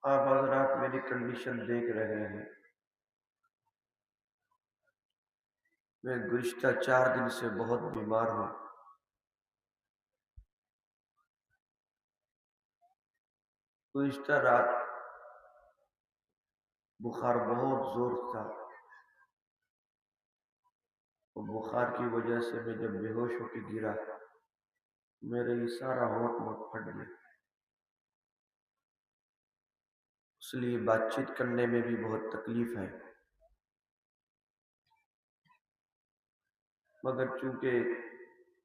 آپ حضرات میری کنڈیشن دیکھ رہے ہیں، میں گزشتہ 4 دن سے بہت بیمار ہوں۔ گزشتہ رات بخار بہت زور تھا، اور بخار کی وجہ سے میں جب بے ہوش ہو کے گرا، میرا یہ سارا ہونٹ پھٹ گیا، اس لیے بات چیت کرنے میں بھی بہت تکلیف ہے۔ مگر چونکہ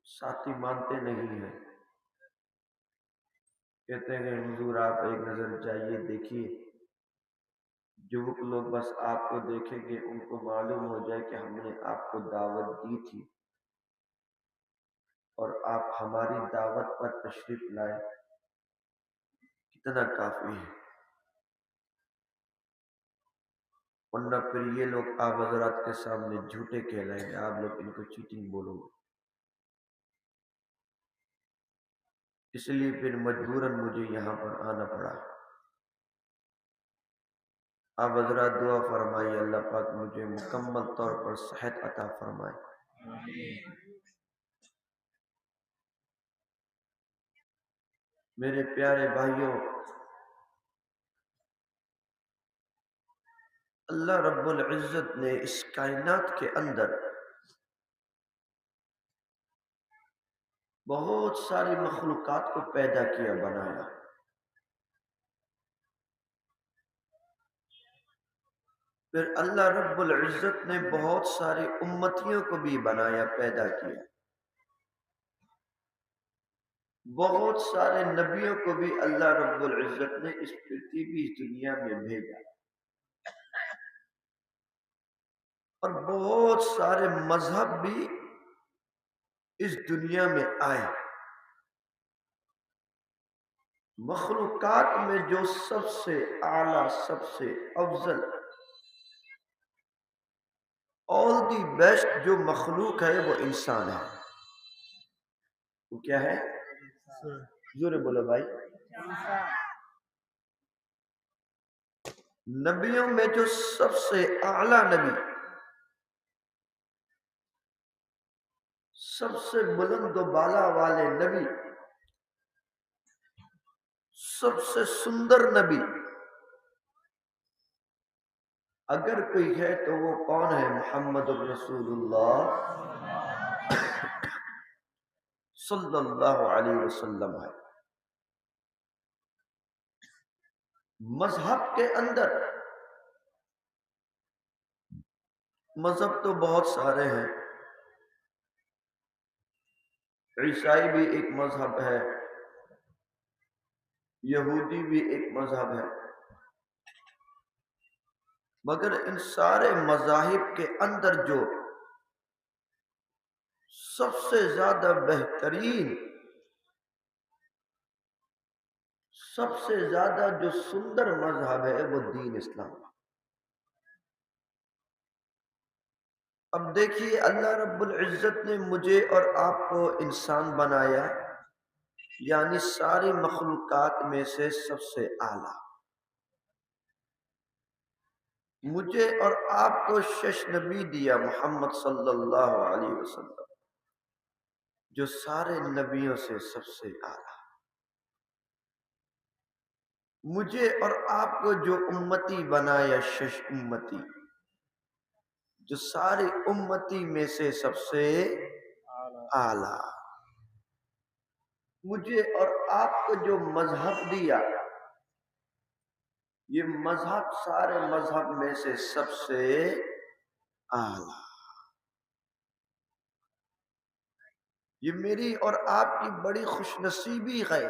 ساتھی مانتے نہیں ہیں، کہتے ہیں حضور آپ ایک نظر جائیے دیکھیے، جو لوگ بس آپ کو دیکھیں گے ان کو معلوم ہو جائے کہ ہم نے آپ کو دعوت دی تھی اور آپ ہماری دعوت پر تشریف لائے، کتنا کافی ہے۔ ورنہ پھر یہ لوگ آپ حضرات کے سامنے جھوٹے کہلائیں گے، آپ لوگ ان کو چیٹنگ بولو گے، اس لیے پھر مجبوراً مجھے یہاں پر آنا پڑا۔ آپ حضرات دعا فرمائیے اللہ پاک مجھے مکمل طور پر صحت عطا فرمائے۔ میرے پیارے بھائیوں، اللہ رب العزت نے اس کائنات کے اندر بہت ساری مخلوقات کو پیدا کیا، بنایا۔ پھر اللہ رب العزت نے بہت ساری امتیوں کو بھی بنایا، پیدا کیا۔ بہت سارے نبیوں کو بھی اللہ رب العزت نے اس پرتھوی اس دنیا میں بھیجا، اور بہت سارے مذہب بھی اس دنیا میں آئے۔ مخلوقات میں جو سب سے اعلیٰ، سب سے افضل، all دی بیسٹ جو مخلوق ہے وہ انسان ہے۔ وہ کیا ہے؟ زور بولو بھائی۔ نبیوں میں جو سب سے اعلیٰ نبی، سب سے بلند و بالا والے نبی، سب سے سندر نبی اگر کوئی ہے تو وہ کون ہے؟ محمد الرسول اللہ صلی اللہ علیہ وسلم ہے۔ مذہب کے اندر مذہب تو بہت سارے ہیں، عیسائی بھی ایک مذہب ہے، یہودی بھی ایک مذہب ہے، مگر ان سارے مذاہب کے اندر جو سب سے زیادہ بہترین، سب سے زیادہ جو سندر مذہب ہے وہ دین اسلام۔ اب دیکھیے اللہ رب العزت نے مجھے اور آپ کو انسان بنایا، یعنی ساری مخلوقات میں سے سب سے اعلیٰ۔ مجھے اور آپ کو شش نبی دیا، محمد صلی اللہ علیہ وسلم، جو سارے نبیوں سے سب سے اعلیٰ۔ مجھے اور آپ کو جو امتی بنایا، شش امتی، جو ساری امتی میں سے سب سے اعلیٰ۔ مجھے اور آپ کو جو مذہب دیا، یہ مذہب سارے مذہب میں سے سب سے اعلیٰ۔ یہ میری اور آپ کی بڑی خوش نصیبی ہے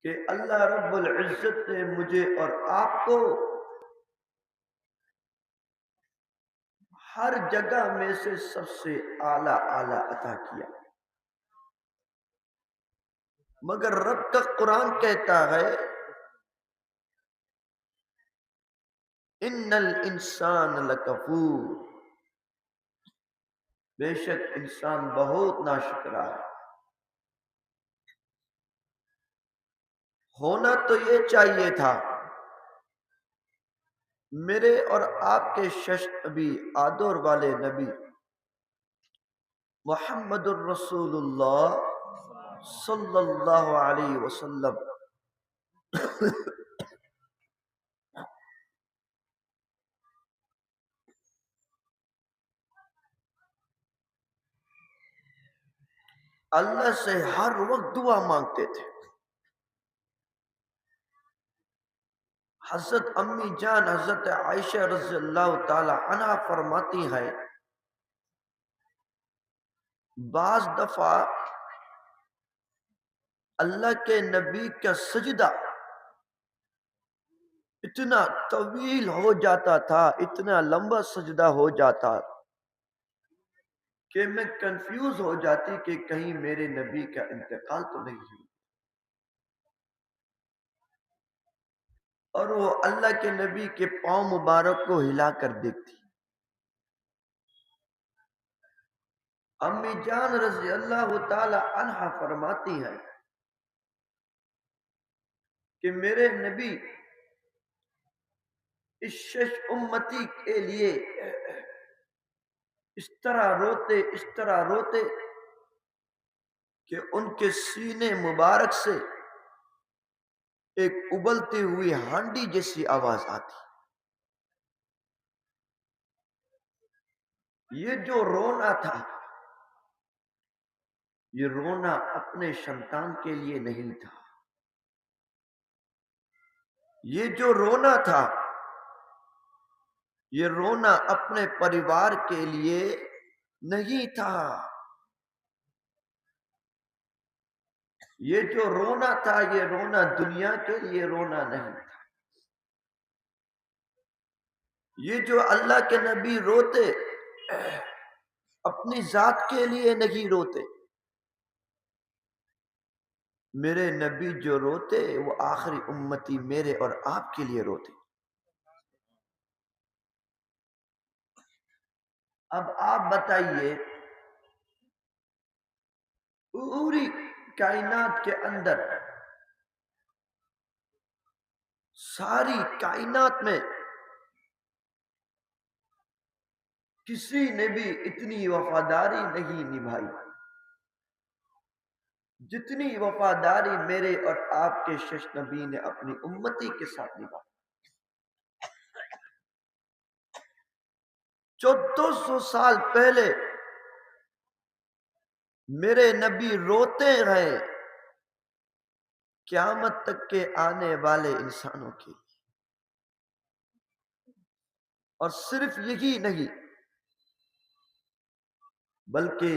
کہ اللہ رب العزت نے مجھے اور آپ کو ہر جگہ میں سے سب سے اعلیٰ اعلیٰ عطا کیا۔ مگر رب کا قرآن کہتا ہے ان الانسان لکفور، بے شک انسان بہت ناشکرا ہے۔ ہونا تو یہ چاہیے تھا میرے اور آپ کے شش نبی آدور والے نبی محمد الرسول اللہ صلی اللہ علیہ وسلم اللہ سے ہر وقت دعا مانگتے تھے. حضرت امی جان حضرت عائشہ رضی اللہ تعالی عنہ فرماتی ہیں بعض دفعہ اللہ کے نبی کا سجدہ اتنا طویل ہو جاتا تھا، اتنا لمبا سجدہ ہو جاتا کہ میں کنفیوز ہو جاتی کہ کہیں میرے نبی کا انتقال تو نہیں ہوا. اور وہ اللہ کے نبی کے پاؤں مبارک کو ہلا کر دیکھتی. امی جان رضی اللہ تعالی عنہ فرماتی ہیں کہ میرے نبی اس شش امتی کے لیے اس طرح روتے کہ ان کے سینے مبارک سے ایک ابلتی ہوئی ہانڈی جیسی آواز آتی. یہ جو رونا تھا یہ رونا اپنے سنتان کے لیے نہیں تھا. یہ جو رونا تھا یہ رونا اپنے پریوار کے لیے نہیں تھا. یہ جو رونا تھا یہ رونا دنیا کے لیے رونا نہیں تھا. یہ جو اللہ کے نبی روتے اپنی ذات کے لیے نہیں روتے. میرے نبی جو روتے وہ آخری امتی میرے اور آپ کے لیے روتے. اب آپ بتائیے پوری کائنات کے اندر ساری کائنات میں کسی نے بھی اتنی وفاداری نہیں نبھائی جتنی وفاداری میرے اور آپ کے شش نبی نے اپنی امتی کے ساتھ نبھائی. 1400 سال پہلے میرے نبی روتے رہے قیامت تک کے آنے والے انسانوں کے لیے. اور صرف یہی نہیں بلکہ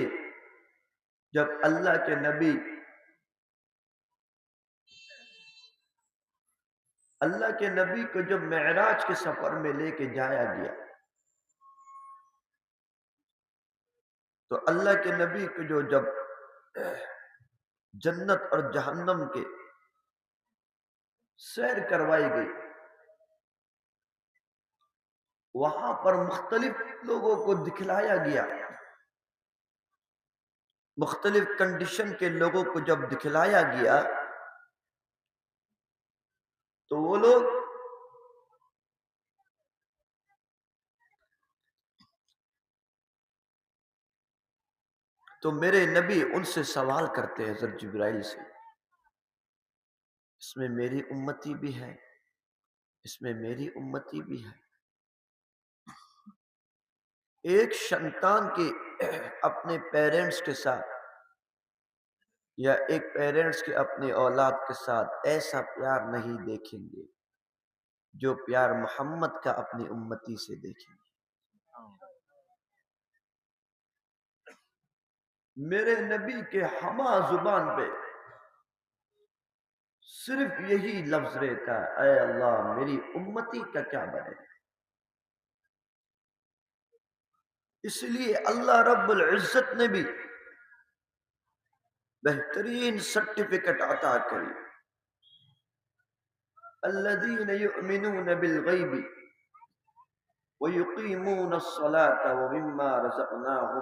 جب اللہ کے نبی کو جب معراج کے سفر میں لے کے جایا گیا تو اللہ کے نبی کو جو جب جنت اور جہنم کے سیر کروائی گئی وہاں پر مختلف لوگوں کو دکھلایا گیا. مختلف کنڈیشن کے لوگوں کو جب دکھلایا گیا تو وہ لوگ تو میرے نبی ان سے سوال کرتے ہیں حضرت جبرائیل سے اس میں میری امتی بھی ہے اس میں میری امتی بھی ہے. ایک سنتان کے اپنے پیرنٹس کے ساتھ یا ایک پیرنٹس کے اپنے اولاد کے ساتھ ایسا پیار نہیں دیکھیں گے جو پیار محمد کا اپنی امتی سے دیکھیں گے. میرے نبی کے ہمہ زبان پہ صرف یہی لفظ رہتا ہے اے اللہ میری امتی کا کیا بنے. اس لیے اللہ رب العزت نے بھی بہترین سرٹیفکیٹ عطا کری الذین یؤمنون بالغیب ویقیمون الصلاة ومما رزقناہم